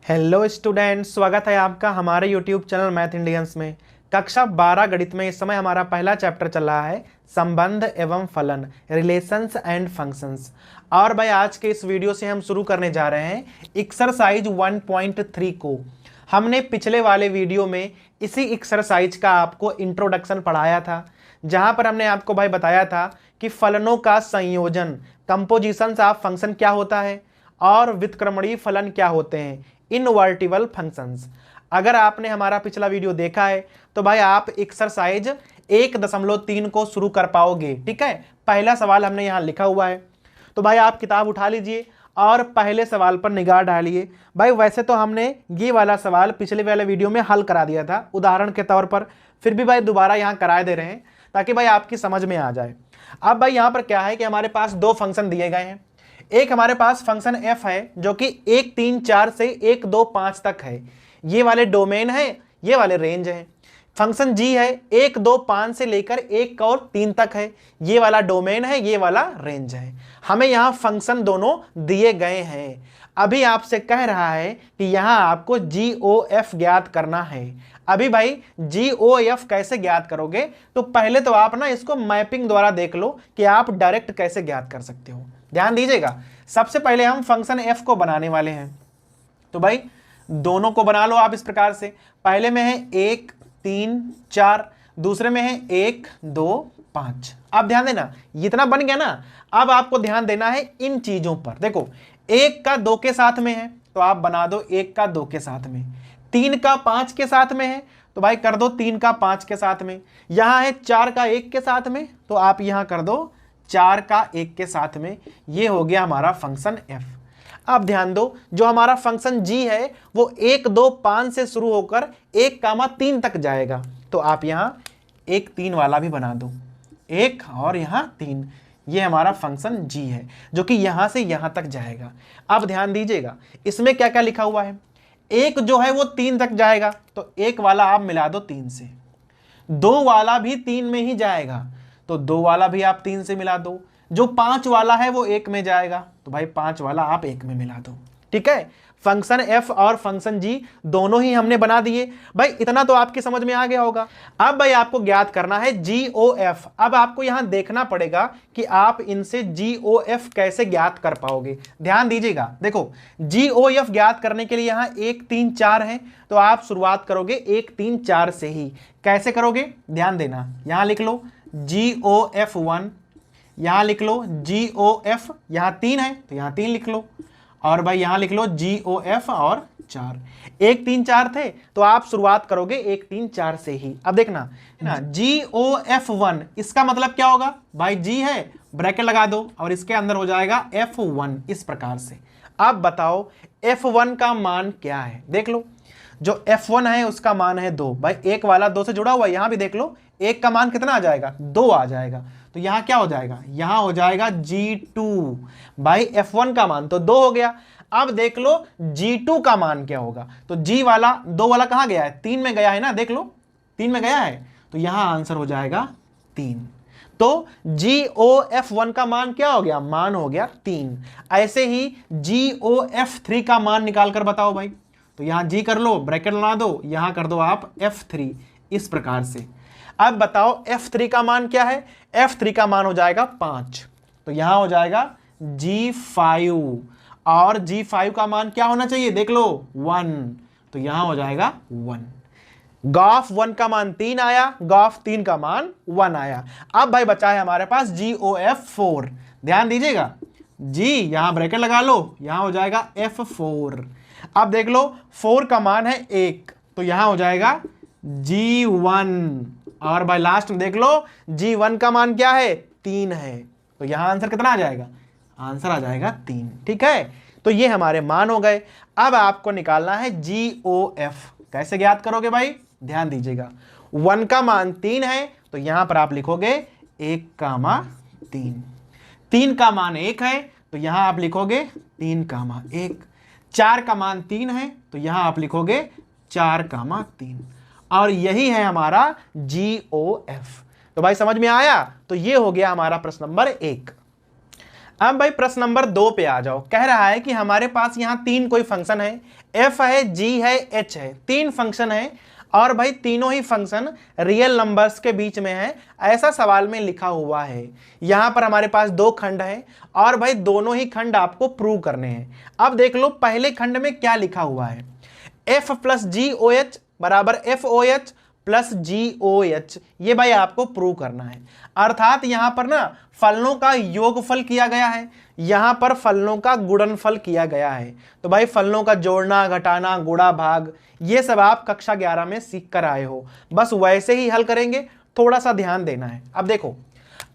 Hello students, स्वागत है आपका हमारे यूट्यूब चैनल मैथ इंडियंस में। कक्षा 12 गणित में इस समय हमारा पहला चैप्टर चल रहा है संबंध एवं फलन, रिलेशंस एंड फंक्शंस। और भाई आज के इस वीडियो से हम शुरू करने जा रहे हैं एक्सरसाइज 1.3 को। हमने पिछले वाले वीडियो में इसी एक्सरसाइज का आपको इंट्रोडक्शन पढ़ाया था, जहां पर हमने आपको भाई बताया था कि फलनों का संयोजन, कंपोजिशंस ऑफ फंक्शन क्या होता है और व्युत्क्रमणीय फलन क्या होते हैं, इनवर्टिबल फंक्शंस। अगर आपने हमारा पिछला वीडियो देखा है तो भाई आप एक्सरसाइज 1.3 को शुरू कर पाओगे। ठीक है, पहला सवाल हमने यहां लिखा हुआ है, तो भाई आप किताब उठा लीजिए और पहले सवाल पर निगाह डालिए। भाई वैसे तो हमने ये वाला सवाल पिछले वाले वीडियो में हल करा दिया था उदाहरण के तौर पर, फिर भी भाई दोबारा यहां कराए दे रहे हैं ताकि भाई आपकी समझ में आ जाए। अब भाई यहां पर क्या है कि हमारे पास दो फंक्शन दिए गए हैं। एक हमारे पास फंक्शन f है जो कि 1 3 4 से 1 2 5 तक है, ये वाले डोमेन है, ये वाले रेंज है। फंक्शन g है 1 2 5 से लेकर 1 और 3 तक है, ये वाला डोमेन है, ये वाला रेंज है। हमें यहाँ फंक्शन दोनों दिए गए हैं। अभी आपसे कह रहा है कि यहाँ आपको GOF ज्ञात करना है। अभी भाई GOF कैसे ज्ञात करोगे, तो पहले तो आप ना इसको मैपिंग द्वारा देख लो कि आप डायरेक्ट कैसे ज्ञात कर सकते हो। ध्यान दीजिएगा, सबसे पहले हम फंक्शन f को बनाने वाले हैं, तो भाई दोनों को बना लो आप इस प्रकार से। पहले में है 1 3 4, दूसरे में है 1 2 5। अब ध्यान देना, इतना बन गया ना। अब आपको ध्यान देना है इन चीजों पर। देखो 1 का 2 के साथ में है तो आप बना दो 1 का 2 के साथ में, 3 का 5 के साथ में है तो भाई कर दो 3 का 5 के साथ में, यहां है 4 का 1 के साथ में तो आप यहां कर दो 4 का 1 के साथ में। ये हो गया हमारा फंक्शन f। अब ध्यान दो, जो हमारा फंक्शन g है वो 1 2 5 से शुरू होकर 1 3 तक जाएगा, तो आप यहां 1 3 वाला भी बना दो, 1 और यहां 3। ये हमारा फंक्शन g है जो कि यहां से यहां तक जाएगा। अब ध्यान दीजिएगा, इसमें क्या क्या लिखा हुआ है। 1 जो है वो 3 तक जाएगा तो 1 वाला आप मिला दो 3 से, 2 वाला भी 3 में ही जाएगा तो 2 वाला भी आप 3 से मिला दो, जो 5 वाला है वो 1 में जाएगा तो भाई 5 वाला आप 1 में मिला दो। ठीक है, फंक्शन f और फंक्शन g दोनों ही हमने बना दिए। भाई इतना तो आपकी समझ में आ गया होगा। अब भाई आपको ज्ञात करना है GOF। अब आपको यहां देखना पड़ेगा कि आप इनसे GOF कैसे ज्ञात कर पाओगे। ध्यान दीजिएगा, देखो GOF ज्ञात करने के लिए यहां 1 3 4 है तो आप शुरुआत करोगे 1 3 4 से ही। कैसे करोगे, ध्यान देना, यहां लिख लो GOF1, यहां लिख लो GOF, यहां 3 है तो यहां 3 लिख लो, और भाई यहां लिख लो GOF और 4। 1 3 4 थे तो आप शुरुआत करोगे 1 3 4 से ही। अब देखना ना, GOF1 इसका मतलब क्या होगा, भाई G है ब्रैकेट लगा दो और इसके अंदर हो जाएगा F1 इस प्रकार से। अब बताओ F1 का मान क्या है, देख लो। जो F1 है उसका मान है 2। भाई 1 वाला 2 से जुड़ा हुआ, यहां भी देख लो 1 का मान कितना आ जाएगा, 2 आ जाएगा, तो यहां क्या हो जाएगा, यहां हो जाएगा G2। भाई F1 का मान तो 2 हो गया। अब देख लो G2 का मान क्या होगा, तो G वाला 2 वाला कहां गया है, 3 में गया है ना, देख लो 3 में गया है तो यहां आंसर हो जाएगा 3। तो GOF1 का मान क्या हो गया, मान हो गया 3। ऐसे ही GOF3 का मान निकाल कर बताओ भाई, तो यहां G कर लो, ब्रैकेट लगा दो, यहां कर दो आप F3 इस प्रकार से। अब बताओ F3 का मान क्या है, F3 का मान हो जाएगा 5, तो यहां हो जाएगा G5, और G5 का मान क्या होना चाहिए, देख लो 1, तो यहां हो जाएगा 1। GOF1 का मान 3 आया, GOF3 का मान 1 आया। अब भाई बचा है हमारे पास GOF4। ध्यान दीजिएगा, G यहां ब्रैकेट लगा लो, यहां हो जाएगा F4। अब देख लो 4 का मान है 1 तो यहां हो जाएगा G1, और भाई लास्ट में देख लो G1 का मान क्या है, 3 है, तो यहां आंसर कितना आ जाएगा, आंसर आ जाएगा 3। ठीक है, तो ये हमारे मान हो गए। अब आपको निकालना है GOF। कैसे ज्ञात करोगे भाई, ध्यान दीजिएगा, 1 का मान 3 है तो यहां पर आप लिखोगे 1 कामा 3, 3 का मान 1 है तो यहां आप लिखोगे 3 कामा 1, 4 का मान 3 है तो यहां आप लिखोगे 4 कामा 3, और यही है हमारा GOF। तो भाई समझ में आया, तो ये हो गया हमारा प्रश्न नंबर 1। अब भाई प्रश्न नंबर 2 पे आ जाओ। कह रहा है कि हमारे पास यहाँ तीन कोई फंक्शन है, f है, g है, h है, तीन फंक्शन है और भाई तीनों ही फंक्शन रियल नंबर्स के बीच में है, ऐसा सवाल में लिखा हुआ है। यहां पर हमारे पास दो खंड है और भाई दोनों ही खंड आपको प्रूव करने हैं। अब देख लो पहले खंड में क्या लिखा हुआ है, f प्लस जी ओ एच बराबर एफ ओ एच प्लस जी ओ एच, ये भाई आपको प्रूव करना है। अर्थात यहां पर ना फलनों का योगफल किया गया है, यहां पर फलनों का गुणनफल किया गया है। तो भाई फलनों का जोड़ना, घटाना, गुणा, भाग, ये सब आप कक्षा 11 में सीख कर आए हो, बस वैसे ही हल करेंगे, थोड़ा सा ध्यान देना है। अब देखो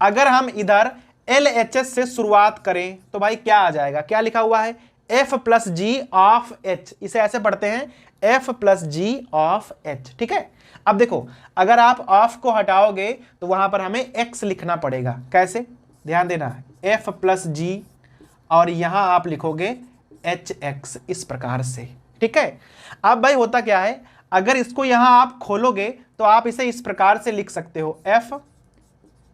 अगर हम इधर LHS से शुरुआत करें तो भाई क्या आ जाएगा, क्या लिखा हुआ है, f plus g of h, इसे ऐसे पढ़ते हैं f plus g of h, ठीक है। अब देखो अगर आप ऑफ को हटाओगे तो वहां पर हमें x लिखना पड़ेगा, कैसे, ध्यान देना है, f प्लस जी और यहां आप लिखोगे hx, इस प्रकार से, ठीक है। अब भाई होता क्या है, अगर इसको यहां आप खोलोगे तो आप इसे इस प्रकार से लिख सकते हो f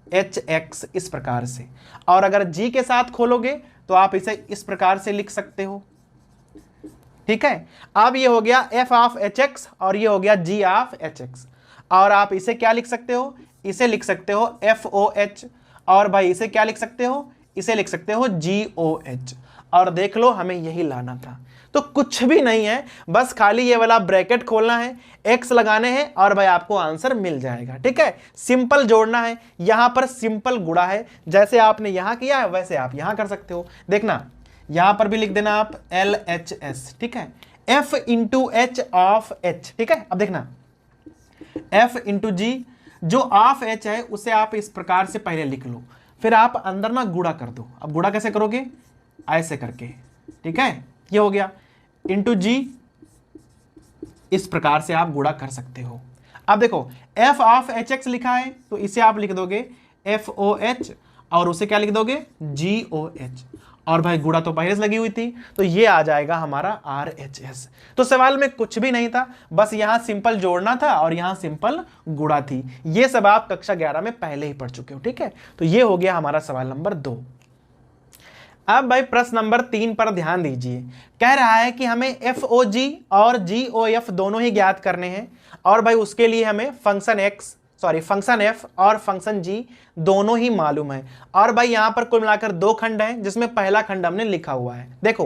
hx, इस प्रकार से, और अगर g के साथ खोलोगे तो आप इसे इस प्रकार से लिख सकते हो, ठीक है। अब ये हो गया f ऑफ hx और ये हो गया g ऑफ hx, और आप इसे क्या लिख सकते हो, इसे लिख सकते हो FOH, और भाई इसे क्या लिख सकते हो, इसे लिख सकते हो GOH, और देख लो हमें यही लाना था। तो कुछ भी नहीं है, बस खाली ये वाला ब्रैकेट खोलना है, x लगाने हैं और भाई आपको आंसर मिल जाएगा, ठीक है। सिंपल जोड़ना है, यहां पर सिंपल गुणा है, जैसे आपने यहां किया है वैसे आप यहां कर सकते हो। देखना यहां पर भी लिख देना आप LHS, ठीक है, f into h of h, ठीक है। अब देखना f इंटू जी, जो ऑफ h है उसे आप इस प्रकार से पहले लिख लो, फिर आप अंदर ना गुणा कर दो। अब गुणा कैसे करोगे, ऐसे करके, ठीक है, ये हो गया इंटू जी, इस प्रकार से आप गुणा कर सकते हो। अब देखो f ऑफ hx लिखा है तो इसे आप लिख दोगे FOH और उसे क्या लिख दोगे GOH, और भाई गुणा तो पहले से लगी हुई थी तो ये आ जाएगा हमारा RHS। तो सवाल में कुछ भी नहीं था, बस यहां सिंपल जोड़ना था और यहां सिंपल गुणा थी। ये सब आप कक्षा 11 में पहले ही पढ़ चुके हो, ठीक है। तो ये हो गया हमारा सवाल नंबर 2। अब भाई प्रश्न नंबर 3 पर ध्यान दीजिए। कह रहा है कि हमें FOG और GOF दोनों ही ज्ञात करने हैं, और भाई उसके लिए हमें फंक्शन f और फंक्शन g दोनों ही मालूम है। और भाई यहां पर कुल मिलाकर दो खंड हैं, जिसमें पहला खंड हमने लिखा हुआ है। देखो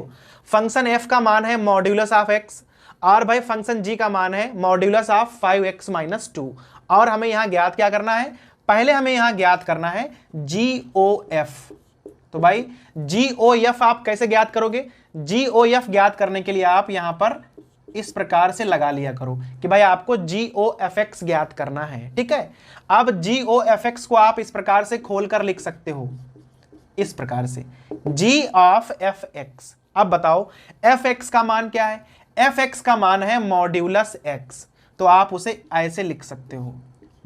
फंक्शन f का मान है मॉड्यूलस ऑफ x, और भाई फंक्शन g का मान है मॉड्यूलस ऑफ 5x-2, और हमें यहां ज्ञात क्या करना है, पहले हमें यहां ज्ञात करना है GOF। तो भाई GOF आप कैसे ज्ञात करोगे, GOF ज्ञात करने के लिए आप यहां पर इस प्रकार से लगा लिया करो कि भाई आपको GOFX ज्ञात करना है, ठीक है। अब GOFX को आप इस प्रकार से खोलकर लिख सकते हो, इस प्रकार से G ऑफ FX। अब बताओ FX का मान क्या है, FX का मान है मॉड्यूलस X, तो आप उसे ऐसे लिख सकते हो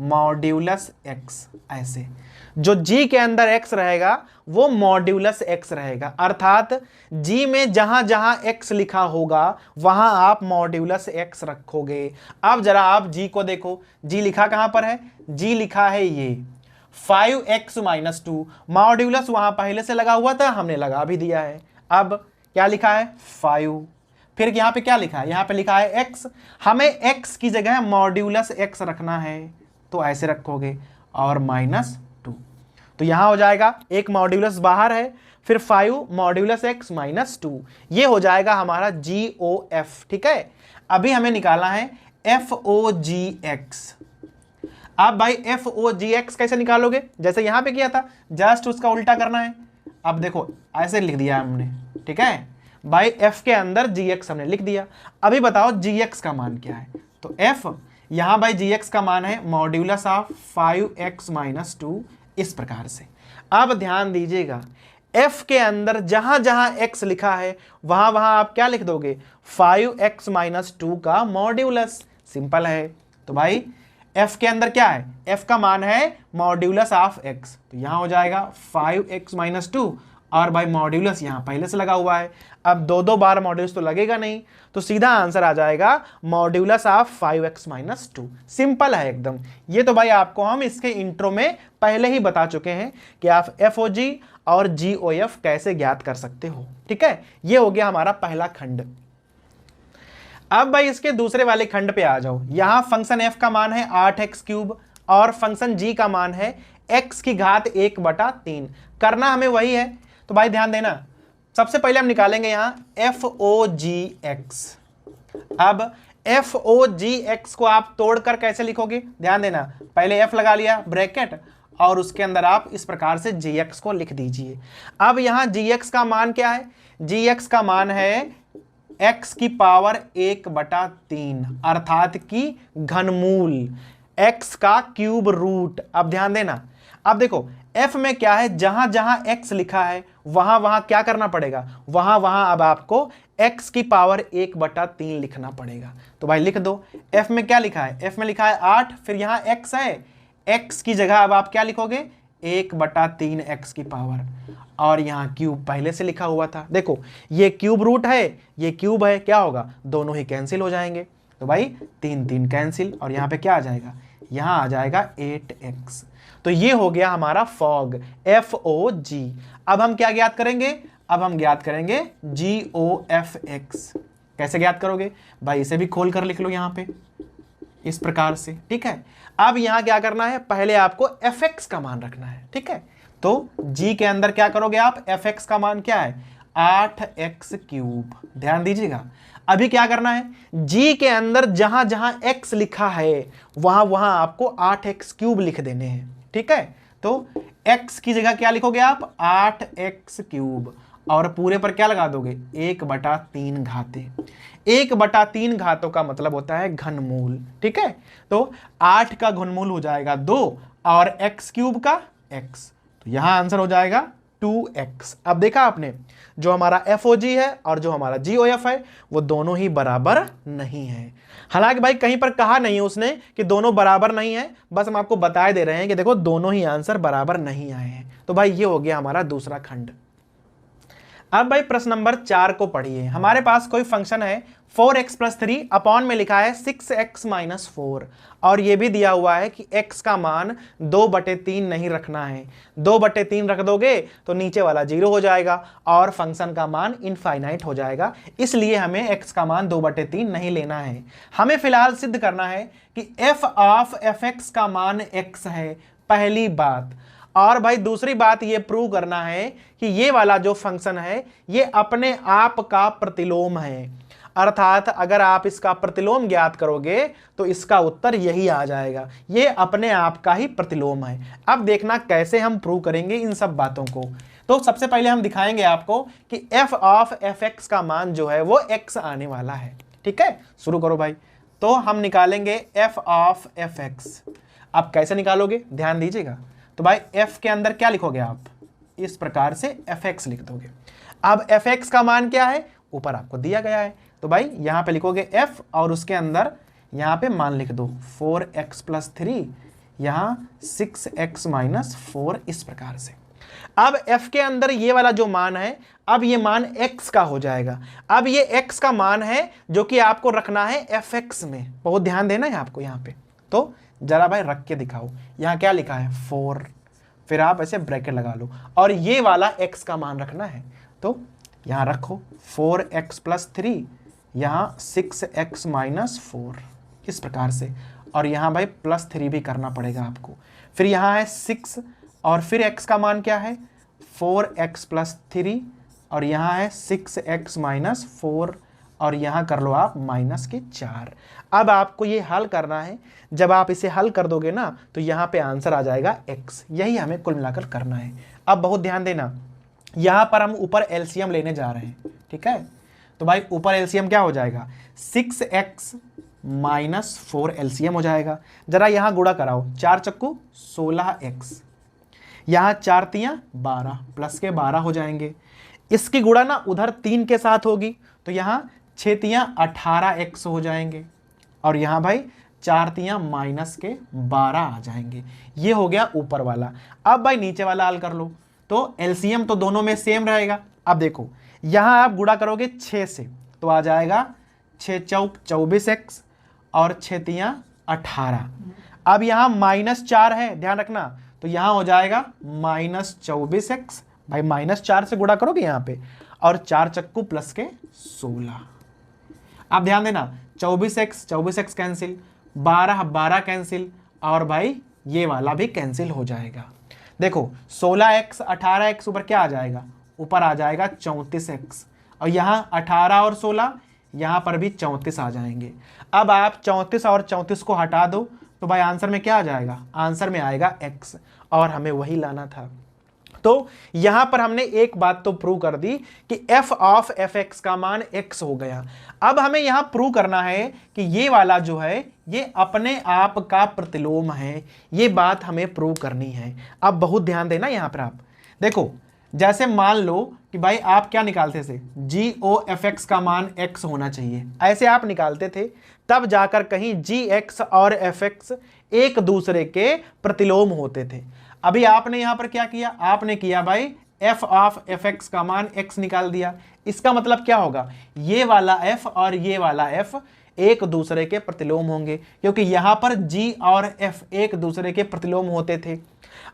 मॉड्यूलस X, ऐसे। जो G के अंदर X रहेगा वो मॉड्यूलस X रहेगा, अर्थात G में जहां जहां X लिखा होगा वहां आप मॉड्यूलस X रखोगे। अब जरा आप G को देखो, G लिखा कहां पर है, G लिखा है ये 5x-2, मॉड्यूलस वहां पहले से लगा हुआ था, हमने लगा भी दिया है। अब क्या लिखा है 5, फिर यहां पे क्या लिखा है, यहां पे लिखा है x, हमें x की जगह मॉड्यूलस x रखना है, तो ऐसे रखोगे, और -2, तो यहां हो जाएगा एक मॉड्यूलस बाहर है, फिर 5 मॉड्यूलस x -2, ये हो जाएगा हमारा GOF, ठीक है। अभी हमें निकालना है FOGX। अब भाई FOGX कैसे निकालोगे, जैसे यहां पे किया था, जस्ट उसका उल्टा करना है। अब देखो ऐसे लिख दिया हमने, ठीक है, भाई f के अंदर gx हमने लिख दिया। अभी बताओ gx का मान क्या है, तो f यहां भाई gx का मान है मॉड्यूलस ऑफ 5x-2, इस प्रकार से। अब ध्यान दीजिएगा f के अंदर जहां जहां x लिखा है वहां वहां आप क्या लिख दोगे 5x-2 का मॉड्यूलस, सिंपल है। तो भाई f के अंदर क्या है, f का मान है मॉड्यूलस ऑफ x, तो यहां हो जाएगा 5x-2 और भाई मॉड्यूलस यहाँ पहले से लगा हुआ है। अब दो दो बार मॉड्यूलस तो लगेगा नहीं, तो सीधा आंसर आ जाएगा modulus of 5x minus 2। Simple है एकदम। ये तो भाई आपको हम इसके इंट्रो में पहले ही बता चुके हैं कि आप FOG और GOF कैसे ज्ञात कर सकते हो। ठीक है, ये हो गया हमारा पहला खंड। अब भाई इसके दूसरे वाले खंड पे आ जाओ। यहां फंक्शन f का मान है 8x³ और फंक्शन g का मान है x की घात 1/3। करना हमें वही है, तो भाई ध्यान देना। सबसे पहले हम निकालेंगे यहां FOGX। अब FOGX को आप तोड़कर कैसे लिखोगे, ध्यान देना। पहले f लगा लिया ब्रैकेट और उसके अंदर आप इस प्रकार से gx को लिख दीजिए। अब यहां gx का मान क्या है, gx का मान है x की पावर 1/3 अर्थात कि घनमूल, x का क्यूब रूट। अब ध्यान देना, अब देखो f में क्या है, जहां जहां x लिखा है वहां वहां क्या करना पड़ेगा, वहां वहां अब आपको x की पावर 1/3 लिखना पड़ेगा। तो भाई लिख दो। f में क्या लिखा है, f में लिखा है 8, फिर यहां x है, x की जगह अब आप क्या लिखोगे 1/3 x की पावर, और यहाँ क्यूब पहले से लिखा हुआ था। देखो ये क्यूब रूट है, ये क्यूब है, क्या होगा, दोनों ही कैंसिल हो जाएंगे। तो भाई 3 3 कैंसिल, और यहाँ पे क्या आ जाएगा, यहाँ आ जाएगा 8x। तो ये हो गया हमारा फॉग, FOG। अब हम क्या ज्ञात करेंगे, अब हम ज्ञात करेंगे GOFX। कैसे ज्ञात करोगे भाई, इसे भी खोल कर लिख लो यहाँ पे इस प्रकार से। ठीक है, अब यहां क्या करना है, पहले आपको fx का मान रखना है। ठीक है, तो g के अंदर क्या करोगे आप, fx का मान क्या है 8x³। ध्यान दीजिएगा, अभी क्या करना है, g के अंदर जहां जहां x लिखा है वहां वहां आपको 8x³ लिख देने हैं। ठीक है, तो x की जगह क्या लिखोगे आप 8x³ और पूरे पर क्या लगा दोगे 1/3 घाते। 1/3 घातों का मतलब होता है घनमूल। ठीक है, तो 8 का घनमूल हो जाएगा 2 और x³ का x, तो यहां आंसर हो जाएगा 2x। अब देखा आपने, जो हमारा FOG है और जो हमारा GOF है वो दोनों ही बराबर नहीं है। हालांकि भाई कहीं पर कहा नहीं है उसने कि दोनों बराबर नहीं है, बस हम आपको बताए दे रहे हैं कि देखो दोनों ही आंसर बराबर नहीं आए हैं। तो भाई ये हो गया हमारा दूसरा खंड। अब भाई प्रश्न नंबर 4 को पढ़िए। हमारे पास कोई फंक्शन है 4x + 3 अपॉन में लिखा है 6x - 4, और ये भी दिया हुआ है कि x का मान 2/3 नहीं रखना है। 2/3 रख दोगे तो नीचे वाला 0 हो जाएगा और फंक्शन का मान इनफाइनाइट हो जाएगा, इसलिए हमें x का मान 2/3 नहीं लेना है। हमें फिलहाल सिद्ध करना है कि f ऑफ fx का मान x है, पहली बात। और भाई दूसरी बात ये प्रूव करना है कि ये वाला जो फंक्शन है ये अपने आप का प्रतिलोम है, अर्थात अगर आप इसका प्रतिलोम ज्ञात करोगे तो इसका उत्तर यही आ जाएगा, ये अपने आप का ही प्रतिलोम है। अब देखना कैसे हम प्रूव करेंगे इन सब बातों को। तो सबसे पहले हम दिखाएंगे आपको कि f ऑफ fx का मान जो है वो x आने वाला है। ठीक है, शुरू करो भाई। तो हम निकालेंगे f ऑफ fx। आप कैसे निकालोगे ध्यान दीजिएगा। तो भाई f के अंदर क्या लिखोगे आप, इस प्रकार से fx लिख दोगे। अब fx का मान क्या है, ऊपर आपको दिया गया है, तो भाई यहां पे लिखोगे f और उसके अंदर यहां पे मान लिख दो 4x + 3, यहां 6x - 4, इस प्रकार से। अब f के अंदर ये वाला जो मान है, अब ये मान x का हो जाएगा। अब ये x का मान है जो कि आपको रखना है fx में, बहुत ध्यान देना है आपको यहाँ पे। तो जरा भाई रख के दिखाओ, यहाँ क्या लिखा है 4, फिर आप ऐसे ब्रैकेट लगा लो और ये वाला x का मान रखना है। तो यहाँ रखो 4x + 3, यहाँ 6x - 4, इस प्रकार से, और यहाँ भाई +3 भी करना पड़ेगा आपको। फिर यहाँ है 6 और फिर x का मान क्या है 4x + 3 और यहाँ है 6x - 4 और यहाँ कर लो आप -4। अब आपको ये हल करना है, जब आप इसे हल कर दोगे ना तो यहाँ पे आंसर आ जाएगा x। यही हमें कुल मिलाकर करना है। अब बहुत ध्यान देना, यहाँ पर हम ऊपर एलसीएम लेने जा रहे हैं। ठीक है, तो भाई ऊपर एलसीएम क्या हो जाएगा 6x - 4 एलसीएम हो जाएगा। जरा यहाँ गुणा कराओ, 4 चक्कू 16x, यहाँ 4 तियां 12, प्लस के 12 हो जाएंगे। इसकी गुणा ना उधर 3 के साथ होगी, तो यहाँ 6 तियां 18x हो जाएंगे और यहाँ भाई 4 तियां -12 आ जाएंगे। ये हो गया ऊपर वाला। अब भाई नीचे वाला हल कर लो। तो एलसीएम तो दोनों में सेम रहेगा। अब देखो यहां आप गुणा करोगे 6 से तो आ जाएगा 6 चौक 24x और 6 तियां 18। अब यहां -4 है, ध्यान रखना, तो यहां हो जाएगा -24x। भाई -4 से गुणा करोगे यहां पे, और 4 चक्कू प्लस के 16। अब ध्यान देना 24x कैंसिल, 12 कैंसिल, और भाई ये वाला भी कैंसिल हो जाएगा। देखो 16x 18x ऊपर क्या आ जाएगा, ऊपर आ जाएगा 34x, और यहाँ 18 और 16 यहाँ पर भी 34 आ जाएंगे। अब आप 34 और 34 को हटा दो तो भाई आंसर में क्या आ जाएगा, आंसर में आएगा x, और हमें वही लाना था। तो यहां पर हमने एक बात तो प्रूव कर दी कि f ऑफ fx का मान x हो गया। अब हमें यहां प्रूव करना है कि ये वाला जो है ये अपने आप का प्रतिलोम है, ये बात हमें प्रूव करनी है। अब बहुत ध्यान देना यहां पर। आप देखो जैसे मान लो कि भाई आप क्या निकालते थे, GOFX का मान x होना चाहिए, ऐसे आप निकालते थे, तब जाकर कहीं gx और fx एक दूसरे के प्रतिलोम होते थे। अभी आपने यहां पर क्या किया, आपने किया भाई f ऑफ fx का मान x निकाल दिया। इसका मतलब क्या होगा, ये वाला f और ये वाला f एक दूसरे के प्रतिलोम होंगे, क्योंकि यहां पर g और f एक दूसरे के प्रतिलोम होते थे।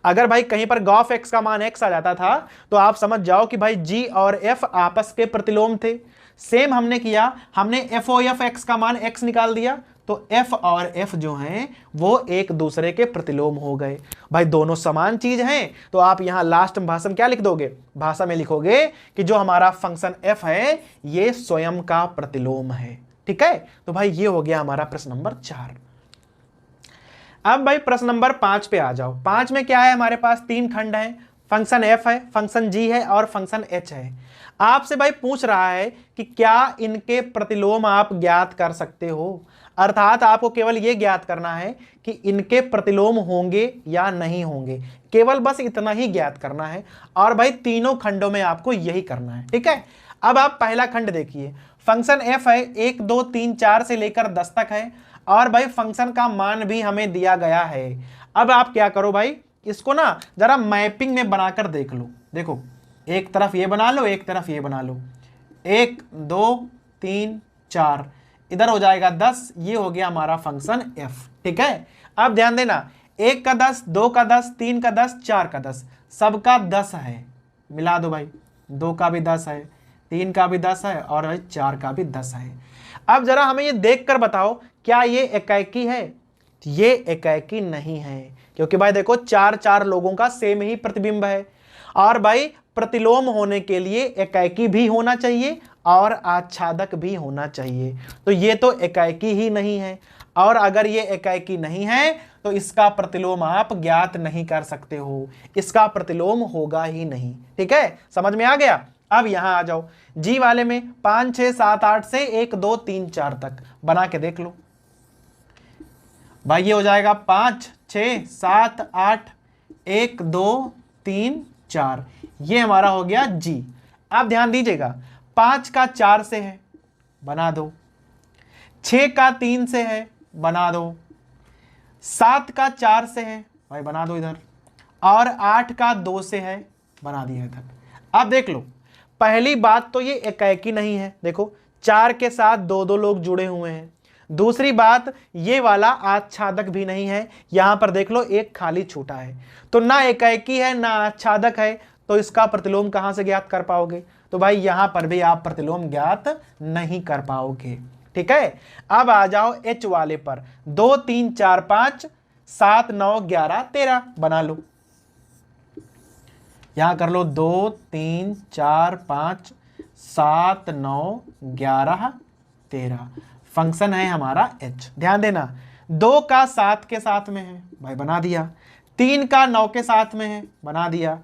अगर भाई कहीं पर गॉफ x का मान x आ जाता था तो आप समझ जाओ कि भाई g और f आपस के प्रतिलोम थे। सेम हमने किया, हमने f ओ एफ x का मान x निकाल दिया, तो f और f जो हैं वो एक दूसरे के प्रतिलोम हो गए। भाई दोनों समान चीज हैं, तो आप यहां लास्ट भाषा में क्या लिख दोगे, भाषा में लिखोगे कि जो हमारा फंक्शन f है ये स्वयं का प्रतिलोम है। ठीक है, तो भाई ये हो गया हमारा प्रश्न नंबर 4। अब भाई प्रश्न नंबर 5 पे आ जाओ। 5 में क्या है, हमारे पास 3 खंड हैं, फंक्शन f है, फंक्शन g है और फंक्शन h है। आपसे भाई पूछ रहा है कि क्या इनके प्रतिलोम आप ज्ञात कर सकते हो, अर्थात आपको केवल यह ज्ञात करना है कि इनके प्रतिलोम होंगे या नहीं होंगे, केवल बस इतना ही ज्ञात करना है। और भाई तीनों खंडों में आपको यही करना है। ठीक है, अब आप पहला खंड देखिए, फंक्शन f है 1 2 3 4 से लेकर 10 तक है, और भाई फंक्शन का मान भी हमें दिया गया है। अब आप क्या करो भाई, इसको ना जरा मैपिंग में बनाकर देख लो। देखो एक तरफ ये बना लो, एक तरफ ये बना लो, 1 2 3 4, इधर हो जाएगा 10, ये हो गया हमारा फंक्शन f। ठीक है, अब ध्यान देना 1 का 10, 2 का 10, 3 का 10, 4 का 10, सबका 10 है, मिला दो भाई, 2 का भी 10 है, 3 का भी 10 है और 4 का भी 10 है। अब जरा हमें ये देखकर बताओ क्या ये एकाकी है, ये एकाकी नहीं है, क्योंकि भाई देखो 4 लोगों का सेम ही प्रतिबिंब है, और भाई प्रतिलोम होने के लिए एकाकी भी होना चाहिए और आच्छादक भी होना चाहिए, तो ये तो एकाकी ही नहीं है। और अगर ये एकाकी नहीं है तो इसका प्रतिलोम आप ज्ञात नहीं कर सकते हो, इसका प्रतिलोम होगा ही नहीं। ठीक है, समझ में आ गया। अब यहां आ जाओ, जी वाले में 5 6 7 8 से 1 2 3 4 तक बना के देख लो भाई, ये हो जाएगा 5 6 7 8 1 2 3 4, ये हमारा हो गया जी। अब ध्यान दीजिएगा 5 का 4 से है, बना दो, 6 का 3 से है, बना दो, 7 का 4 से है भाई, बना दो इधर, और 8 का 2 से है, बना दिया इधर। अब देख लो, पहली बात तो ये एकाकी नहीं है, देखो 4 के साथ 2 लोग जुड़े हुए हैं। दूसरी बात, ये वाला आच्छादक भी नहीं है, यहां पर देख लो एक खाली छूटा है, तो ना एकाकी है ना आच्छादक है, तो इसका प्रतिलोम कहां से ज्ञात कर पाओगे, तो भाई यहां पर भी आप प्रतिलोम ज्ञात नहीं कर पाओगे। ठीक है, अब आ जाओ एच वाले पर, 2 3 4 5 7 9 11 13, बना लो, यहां कर लो 2 3 4 5 7 9 11 13, फंक्शन है हमारा h। ध्यान देना 2 का 7 के साथ में है भाई, बना दिया, 3 का 9 के साथ में है, बना दिया,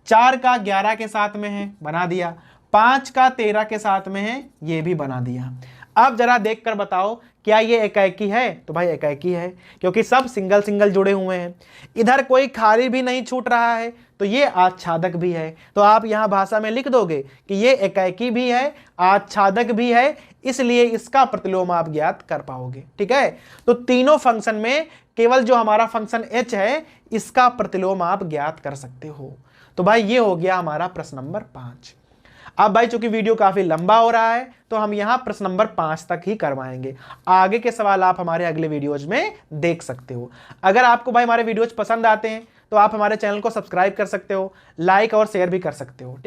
4 का 11 के साथ में है, बना दिया, 5 का 13 के साथ में है, ये भी बना दिया। अब जरा देखकर बताओ क्या ये एकाकी है, तो भाई एकाकी है, क्योंकि सब सिंगल सिंगल जुड़े हुए हैं, इधर कोई खाली भी नहीं छूट रहा है, तो ये आच्छादक भी है। तो आप यहां भाषा में लिख दोगे कि ये एकाकी भी है, आच्छादक भी है, इसलिए इसका प्रतिलोम आप ज्ञात कर पाओगे। ठीक है, तो तीनों फंक्शन में केवल जो हमारा फंक्शन h है इसका प्रतिलोम आप ज्ञात कर सकते हो। तो भाई ये हो गया हमारा प्रश्न नंबर 5। अब भाई चूंकि वीडियो काफी लंबा हो रहा है तो हम यहां प्रश्न नंबर 5 तक ही करवाएंगे। आगे के सवाल आप हमारे अगले वीडियोज में देख सकते हो। अगर आपको भाई हमारे वीडियोज पसंद आते हैं तो आप हमारे चैनल को सब्सक्राइब कर सकते हो, लाइक और शेयर भी कर सकते हो।